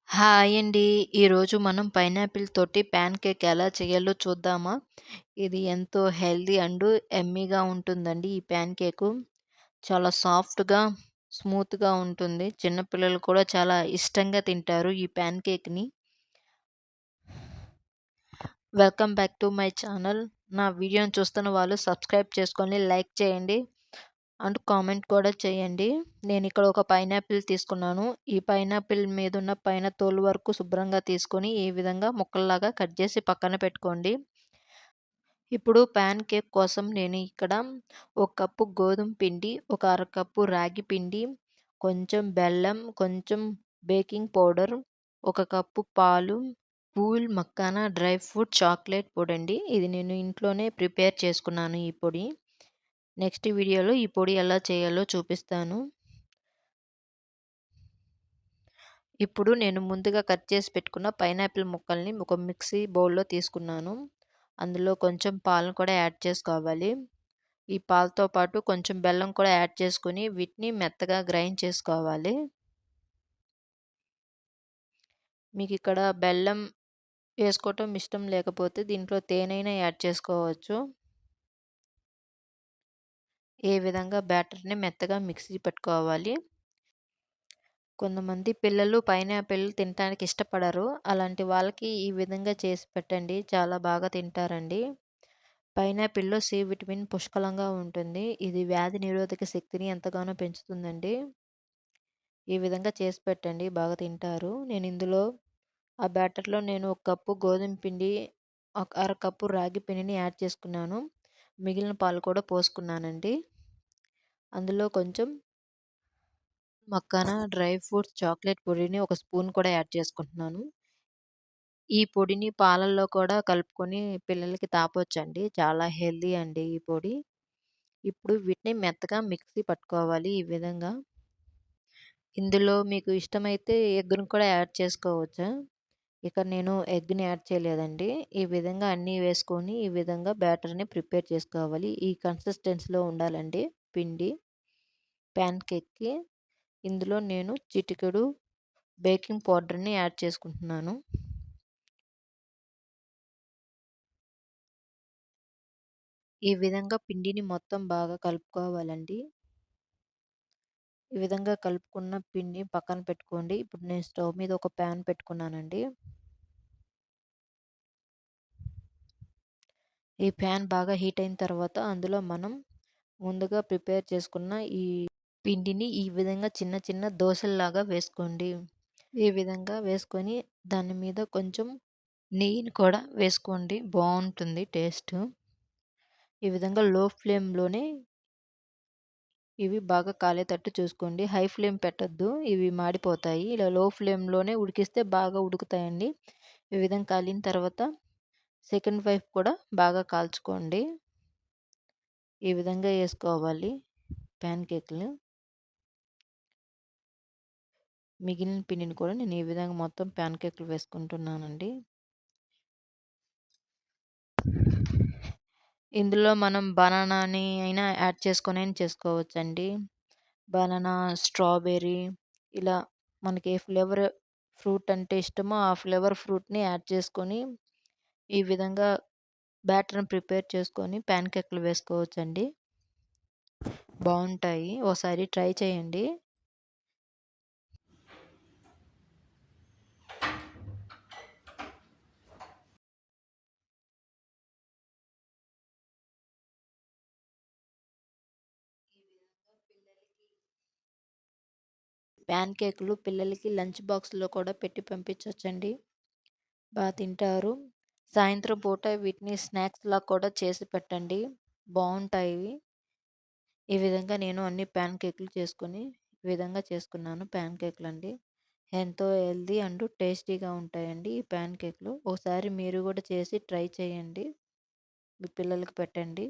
Hi అండి. ఈరోజు మనం పైనాపిల్ తోటి ప్యాన్ కేక్ ఎలా చేయాలో చూద్దామా? ఇది ఎంతో హెల్తీ అండ్ యమ్మీగా ఉంటుందండి ఈ ప్యాన్ కేకు. చాలా సాఫ్ట్‌గా, స్మూత్‌గా ఉంటుంది. చిన్న పిల్లలు కూడా చాలా ఇష్టంగా తింటారు ఈ ప్యాన్ కేక్‌ని. Welcome back to my channel. నా వీడియోని చూస్తున్న వాళ్ళు సబ్స్క్రైబ్ చేసుకొని లైక్ చేయండి. అండ్ కామెంట్ కూడా చేయండి. నేనిక్కడ ఒక పైనాపిల్ తీసుకున్నాను. ఈ పైనాపిల్ మీదున్న పైన తోలు వరకు శుభ్రంగా తీసుకొని ఈ విధంగా ముక్కల్లాగా కట్ చేసి పక్కన పెట్టుకోండి. ఇప్పుడు ప్యాన్ కేక్ కోసం నేను ఇక్కడ ఒక కప్పు గోధుమ పిండి, ఒక అరకప్పు రాగి పిండి, కొంచెం బెల్లం, కొంచెం బేకింగ్ పౌడర్, ఒక కప్పు పాలు, కూల్ మక్కానా డ్రై ఫ్రూట్ చాక్లెట్ పొడండి. ఇది నేను ఇంట్లోనే ప్రిపేర్ చేసుకున్నాను ఈ పొడి. నెక్స్ట్ వీడియోలో ఈ పొడి ఎలా చేయాలో చూపిస్తాను. ఇప్పుడు నేను ముందుగా కట్ చేసి పెట్టుకున్న పైనాపిల్ ముక్కల్ని ఒక మిక్సీ బౌల్‌లో తీసుకున్నాను. అందులో కొంచెం పాలను కూడా యాడ్ చేసుకోవాలి. ఈ పాలతో పాటు కొంచెం బెల్లం కూడా యాడ్ చేసుకొని వీటిని మెత్తగా గ్రైండ్ చేసుకోవాలి. మీకిక్కడ బెల్లం వేసుకోవటం ఇష్టం లేకపోతే దీంట్లో తేనెైనా యాడ్ చేసుకోవచ్చు. ఈ విధంగా బ్యాటర్‌ని మెత్తగా మిక్సీ పట్టుకోవాలి. కొంతమంది పిల్లలు పైనాపిల్ తినటానికి ఇష్టపడరు. అలాంటి వాళ్ళకి ఈ విధంగా చేసి పెట్టండి. చాలా బాగా తింటారండి. పైనాపిల్‌లో సి విటమిన్ పుష్కలంగా ఉంటుంది. ఇది వ్యాధి నిరోధక శక్తిని ఎంతగానో పెంచుతుందండి. ఈ విధంగా చేసి పెట్టండి. బాగా తింటారు. ఇందులో ఆ బ్యాటర్‌లో నేను ఒక కప్పు గోధుమ పిండి, ఒక అరకప్పు రాగి పిండిని యాడ్ చేసుకున్నాను. మిగిలిన పాలు కూడా పోసుకున్నానండి. అందులో కొంచెం మక్కానా డ్రై ఫ్రూట్స్ చాక్లెట్ పొడిని ఒక స్పూన్ కూడా యాడ్ చేసుకుంటున్నాను. ఈ పొడిని పాలల్లో కూడా కలుపుకొని పిల్లలకి తాపొచ్చండి. చాలా హెల్తీ అండి ఈ పొడి. ఇప్పుడు వీటిని మెత్తగా మిక్సీ పట్టుకోవాలి ఈ విధంగా. ఇందులో మీకు ఇష్టమైతే ఎగ్‌ని కూడా యాడ్ చేసుకోవచ్చు. ఇక్కడ నేను ఎగ్‌ని యాడ్ చేయలేదండి. ఈ విధంగా అన్నీ వేసుకొని ఈ విధంగా బ్యాటర్‌ని ప్రిపేర్ చేసుకోవాలి. ఈ కన్సిస్టెన్సీలో ఉండాలండి పిండి ప్యాన్ కేక్‌కి. ఇందులో నేను చిటికెడు బేకింగ్ పౌడర్‌ని యాడ్ చేసుకుంటున్నాను. ఈ విధంగా పిండిని మొత్తం బాగా కలుపుకోవాలండి. ఈ విధంగా కలుపుకున్న పిండి పక్కన పెట్టుకోండి. ఇప్పుడు నేను స్టవ్ మీద ఒక ప్యాన్ పెట్టుకున్నానండి. ఈ ప్యాన్ బాగా హీట్ అయిన తర్వాత అందులో మనం ముందుగా ప్రిపేర్ చేసుకున్న ఈ పిండిని ఈ విధంగా చిన్న చిన్న దోసల్లాగా వేసుకోండి. ఈ విధంగా వేసుకొని దాని మీద కొంచెం నెయ్యిని కూడా వేసుకోండి. బావుంటుంది టేస్ట్. ఈ విధంగా లో ఫ్లేమ్‌లోనే ఇవి బాగా కాలేతట్టు చూసుకోండి. హై ఫ్లేమ్ పెట్టొద్దు. ఇవి మాడిపోతాయి. ఇలా లో ఫ్లేమ్‌లోనే ఉడికిస్తే బాగా ఉడుకుతాయండి. ఈ విధంగా కాలిన తర్వాత సెకండ్ వైపు కూడా బాగా కాల్చుకోండి. ఈ విధంగా ఏసుకోవాలి ప్యాన్ కేక్‌లు. మిగిలిన పిండిని కూడా నేను ఈ విధంగా మొత్తం ప్యాన్ కేక్‌లు వేసుకుంటున్నానండి. ఇందులో మనం బనానాని అయినా యాడ్ చేసుకొనైనా చేసుకోవచ్చండి. బనానా, స్ట్రాబెర్రీ ఇలా మనకి ఏ ఫ్లేవర్ ఫ్రూట్ అంటే ఇష్టమో ఆ ఫ్లేవర్ ఫ్రూట్‌ని యాడ్ చేసుకొని, ఈ విధంగా బ్యాటర్‌ని ప్రిపేర్ చేసుకొని ప్యాన్ కేక్‌లు వేసుకోవచ్చండి. బావుంటాయి. ఓసారి ట్రై చేయండి. ప్యాన్ కేక్‌లు పిల్లలకి లంచ్ బాక్స్‌లో కూడా పెట్టి పంపించొచ్చండి. తింటారు. సాయంత్రం పూట వీటిని స్నాక్స్‌లా కూడా చేసి పెట్టండి. బావుంటాయి. ఈ విధంగా నేను అన్ని ప్యాన్ కేక్‌లు చేసుకొని, ఈ విధంగా చేసుకున్నాను ప్యాన్ కేక్‌లండి. ఎంతో హెల్తీ అండ్ టేస్టీగా ఉంటాయండి ఈ ప్యాన్ కేక్‌లు. ఒకసారి మీరు కూడా చేసి ట్రై చేయండి. మీ పిల్లలకి పెట్టండి.